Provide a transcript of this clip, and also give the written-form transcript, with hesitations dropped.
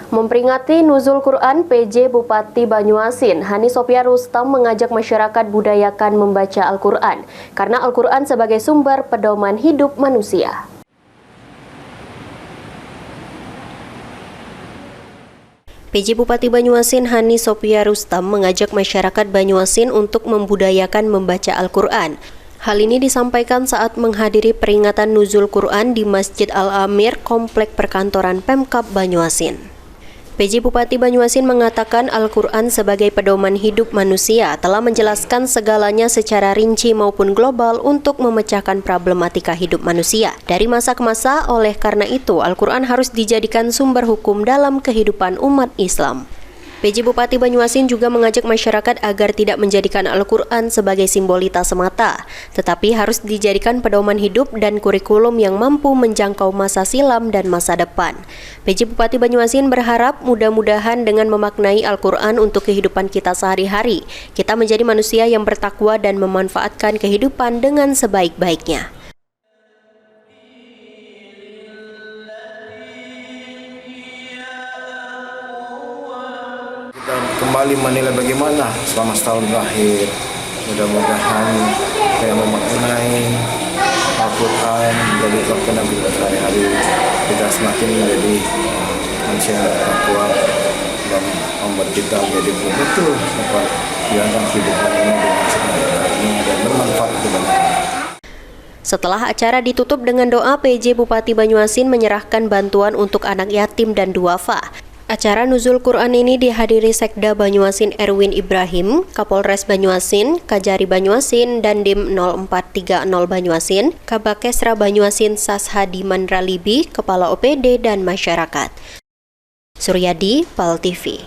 Memperingati Nuzul Quran, PJ Bupati Banyuasin, Hani Sopia Rustam mengajak masyarakat budayakan membaca Al-Quran, karena Al-Quran sebagai sumber pedoman hidup manusia. PJ Bupati Banyuasin Hani Sopia Rustam mengajak masyarakat Banyuasin untuk membudayakan membaca Al-Quran. Hal ini disampaikan saat menghadiri peringatan Nuzul Quran di Masjid Al-Amir, Komplek Perkantoran Pemkab Banyuasin. PJ Bupati Banyuasin mengatakan Al-Quran sebagai pedoman hidup manusia telah menjelaskan segalanya secara rinci maupun global untuk memecahkan problematika hidup manusia dari masa ke masa. Oleh karena itu, Al-Quran harus dijadikan sumber hukum dalam kehidupan umat Islam. PJ Bupati Banyuasin juga mengajak masyarakat agar tidak menjadikan Al-Quran sebagai simbolita semata, tetapi harus dijadikan pedoman hidup dan kurikulum yang mampu menjangkau masa silam dan masa depan. PJ Bupati Banyuasin berharap mudah-mudahan dengan memaknai Al-Quran untuk kehidupan kita sehari-hari, kita menjadi manusia yang bertakwa dan memanfaatkan kehidupan dengan sebaik-baiknya. Kita kembali menilai bagaimana selama setahun terakhir. Mudah-mudahan saya memaknai Al-Quran menjadi kehidupan kita sehari-hari. Kita semakin menjadi manusia yang bertakwa dan membuat kita menjadi betul dapat menjalankan kehidupan ini dengan sebaik-baiknya dan bermanfaat kepada kita. Setelah acara ditutup dengan doa, PJ Bupati Banyuasin menyerahkan bantuan untuk anak yatim dan duafa. Acara Nuzul Quran ini dihadiri Sekda Banyuasin Erwin Ibrahim, Kapolres Banyuasin, Kajari Banyuasin, Dandim 0430 Banyuasin, Kabakesra Banyuasin Sashadi Mandralibi, Kepala OPD dan masyarakat. Suryadi, PAL TV.